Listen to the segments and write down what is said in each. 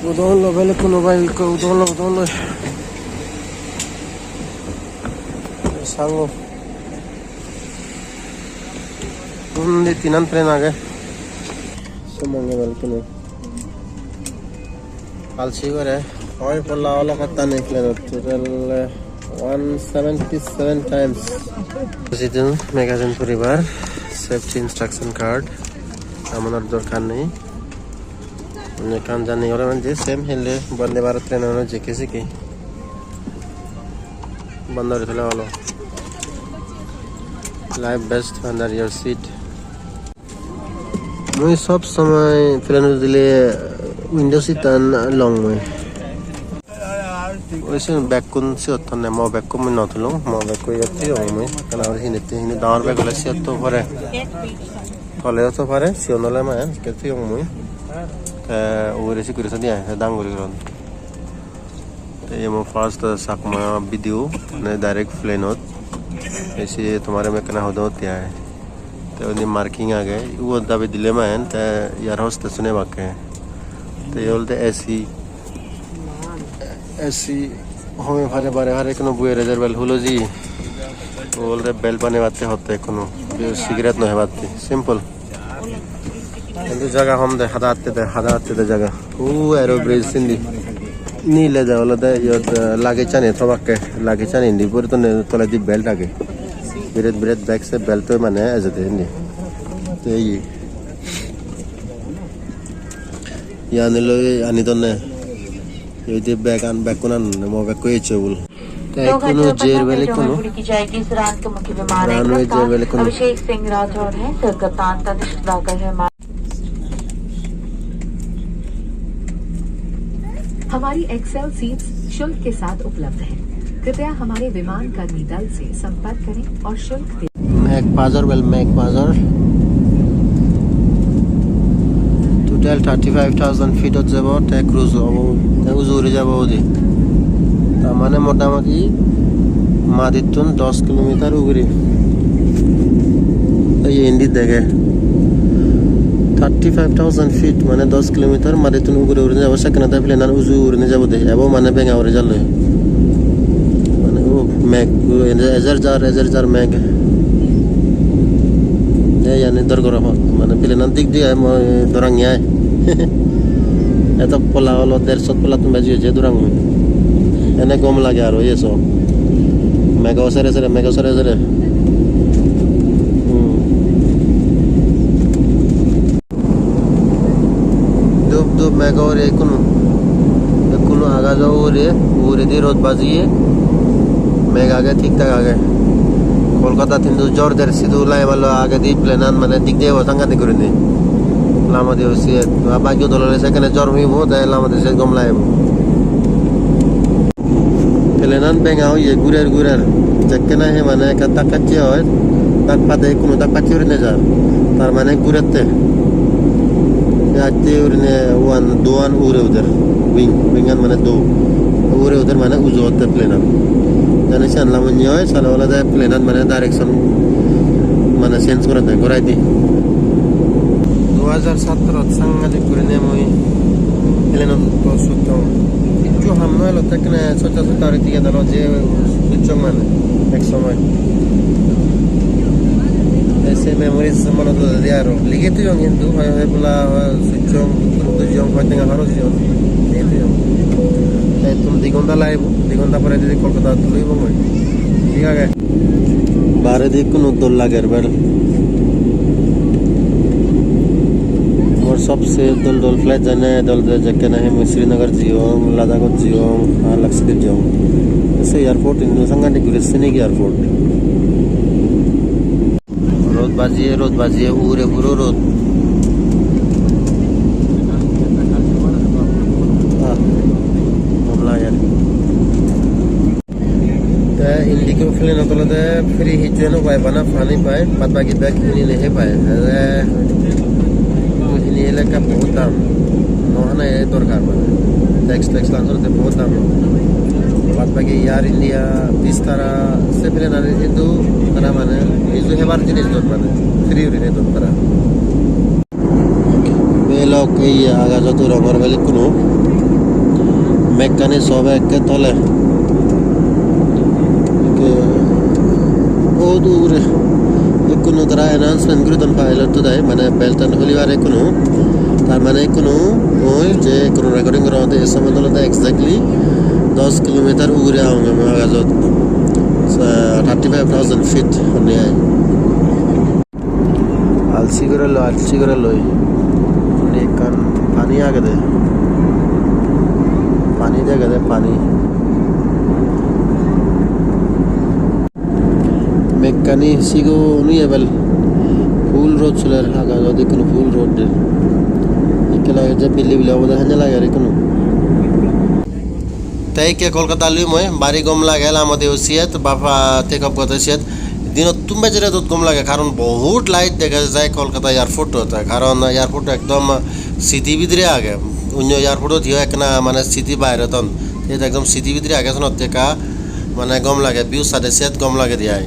udon lo bele kuno bai ko udon lo sango di tinan tren आगे semange bel kuno palsi gore hoy polla ola katta nei plan total 177 times President magazine poribar safety instruction card amanar dorkar nei kan জানি ওরা মানে same হেলে Vande Bharat train হলো জেকেসি কি বন্ধ করে ফেলা হলো life vest under your seat মুই সব সময় প্লেন দিলে উইন্ডো সিট টান লং মুই ওইসে ব্যাক কোন সে অত না মো ব্যাক কোন নথলো মো ব্যাক কই যাচ্ছি মুই কারণ আর হিনে দাঁড় ব্যাক হলে সে তো পরে কলে তো পারে সে নলে মা কেতে মুই ore sicurezza di d'angoli grandi ये फर्स्ट सकमा वीडियो ने डायरेक्ट फ्लाइन होत ऐसे तुम्हारे में कना होता होता है तो उन्हें मार्किंग आ गए वो दबे दिले में हैं तो यार होस्ट सुने बाकी हैं तो ये बोलते ऐसी हमें हरे बारे हरे कनो बुए रिजर्वेल हुलो जी वो बोलते बेल पाने बातें होते हैं कनो सिगरेट न है बातें सिंपल কিন্তু জায়গা হম দে হাদাতে জায়গা ও এরো ব্রিজ সিন্দি নীলে যা হলো দে লাগে চানে থবাকে লাগে চানে ইন্দি পরে তো তলে দি বেল্ট আগে বিরেত ব্যাক সে বেল্ট তো মানে আজতে ইন্দি তো এই ইয়ানে লো আনি তো না এই দি ব্যাক কোন মো ব্যাক কই চবুল কোনো जेर वाले कोनो की जाएगी इस रात के मुख्य विमान अभिषेक सिंह राठौर है कप्तान तनिष्क दाकर है। हमारी एक्सेल सीट्स शुल्क के साथ उपलब्ध हैं। कृपया हमारे विमान कर्मी दल से संपर्क करें और शुल्क दें। मैक पाजर टोटल 35,000 फीट যাব তে ক্রুজ হবো তে উজুরে যাব ওদি তার মানে মোটামুটি মাদিতুন 10 কিলোমিটার উগরি এই ইন্ডি দেখে 35,000 feet মানে 10 কিলোমিটার মাদিতুন উগরে উড়ে যাব সেখানে তাই প্লেন আর উজু উড়ে যাব দে এবং মানে বেঙ্গা উড়ে যাবে মানে ও ম্যাক এজার ম্যাক এই জানি দর করে মানে প্লেন দিক দিয়ে দরাং আয় এত পোলা হলো 150 পোলা তুমি বাজিয়ে যে দরাং এনে কম লাগে আর এই সব মেগা সরে দুব মেগা ওরে কোনো আগা যাও ওরে দিয়ে রোদ বাজিয়ে মেঘ আগে ঠিকঠাক আগে কলকাতা কিন্তু জোর দের সিধু লাই ভালো আগে দিয়ে প্লেনান মানে দিক দিয়ে সাংঘাতে করে নেই লামা দিয়ে বাকি দলে সেখানে জ্বর হইব তাই লামা দিয়ে সে গম লাইব প্লেনান বেঙ্গা হইয়ে ঘুরের যেকে না হে মানে একটা তাকাচ্ছি হয় তাক পাতে কোনো তাকাচ্ছি উড়ে যা তার মানে ঘুরেতে आते उरने वन दोन उरे उधर विंगन माने दो उरे उधर माने उजो होते प्लेनर जाने से अनला मन योय साला वाला दे प्लेनर माने डायरेक्शन माने सेंस करते कराई दी 2017 संगति करने मोई प्लेनर तो सुतो जो हम लो तक ने सोचा तारीख के दलो जे बिचो माने एक समय ऐसे मेमोरीज मनो तो दियारो लिखे तो yung hindu hay pula suchong to yung hoy tenga haros yon ito yung tay tum digonda pare di kolkata tuloi bomoy ঠিক আছে বারে দি কোনো দল লাগের বার মোর সবসে দল ফ্লাইট জানে দল যেকে না হে শ্রীনগর জিও লাদাখ জিও আর লক্ষদ্বীপ জিও ऐसे एयरपोर्ट इंदो संगाटी गुरेसने की एयरपोर्ट रोद बाजिए उरे पुरो रोद इंडिको फ्लेन होते फ्री हिचुए नो पाए बना फानी पाए बाद बाकी बैग हिनी नहीं पाए हिनी एलाका बहुत दाम नहाना ये दरकार टैक्स लांसरते बहुत दाम बाद बाकी यार इंडिया बिस्तारा से प्लेन आने हिंदू करा माने इजु हेबार जिनिस दर माने फ्री उरिने दर करा बेलक ये आगा जतो रबर बेले कुनो মেকানিক সব একে তলে ও দূরে কোনো তারা অ্যানাউন্সমেন্ট করে তখন পাইলট তো দেয় মানে বেলটান হলিবার কোনো তার মানে কোনো ওই যে কোনো রেকর্ডিং করা হতে এসে মতো এক্স্যাক্টলি 10 কিলোমিটার উড়ে আউঙ্গে মহাগাজত 35,000 ফিট নিয়ে আলসি করে লই কান পানি আগে দে পানি দেখে দে পানি মেকানি সিগো নুই এবেল ফুল রোড চলে আগা যদি কোনো ফুল রোড দে একে লাগে যে বিলি অবদা হানে লাগে আর কোনো তাই কে কলকাতা লুই মই বাড়ি গম লাগেল আমাদের সিয়াত বাপা টেক আপ করতে সিয়াত দিনত তুমি যেটা তো কম লাগে কারণ বহুত লাইট দেখা যায় কলকাতা এয়ারপোর্ট কারণ এয়ারপোর্ট একদম সিটি ভিতরে আগে অন্য এয়ারপোর্টত হিও একনা মানে সিটি বাইরে তন এটা একদম সিটি ভিতরে আগে টেকা মানে গম লাগে বিউ সাড়ে সিয়াত গম লাগে দিয়াই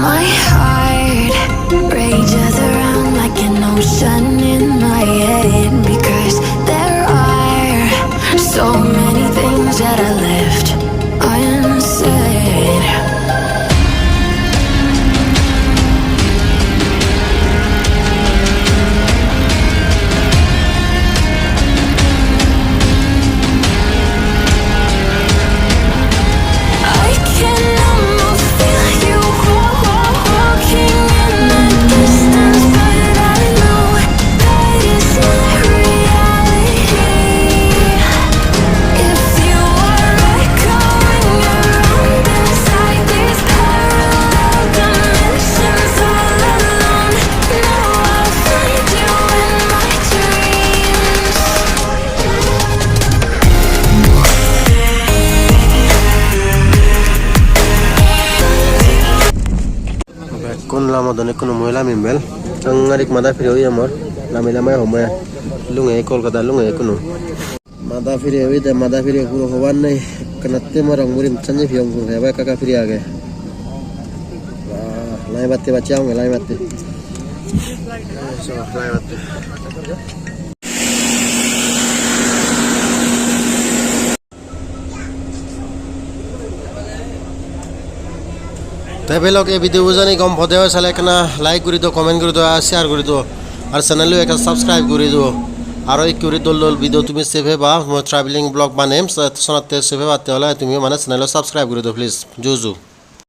My heart rages around like an ocean in my head because there are so many things that I left unsaid. I can almost feel you walking in the distance, but I know that it's not reality. If you are echoing around inside these parallel dimensions all alone, know I'll find you in my dreams. কোন লামদনে কোনো মহিলা মিমেল চঙ্গারিক মাদা ফিরে ওই আমার লামিলামাই হমে লুঙে কলকাতা লুঙে কোনো মাদা ফিরে ওই দে মাদা ফিরে পুরো হবার নাই কানাতে মরং মুরিম চঞ্জে ফিয়ং পুরো হেবা কাকা ফিরে আগে লাই বাতে বাঁচাওগে লাই বাতে লাই বাতে তাই বেলক এই ভিডিও বুঝানি গম ভদে হয় চালে কেনা লাইক করে দিও কমেন্ট করে দিও শেয়ার করে দিও আর চ্যানেলও একটা সাবস্ক্রাইব করে দিও আর এই করে দল ভিডিও তুমি সেভ হেবা মই ট্রাভেলিং ব্লগ বানাইম সোনাতে সেভ হেবাতে হলে তুমি মানে চ্যানেলও সাবস্ক্রাইব করে দিও প্লিজ জুজু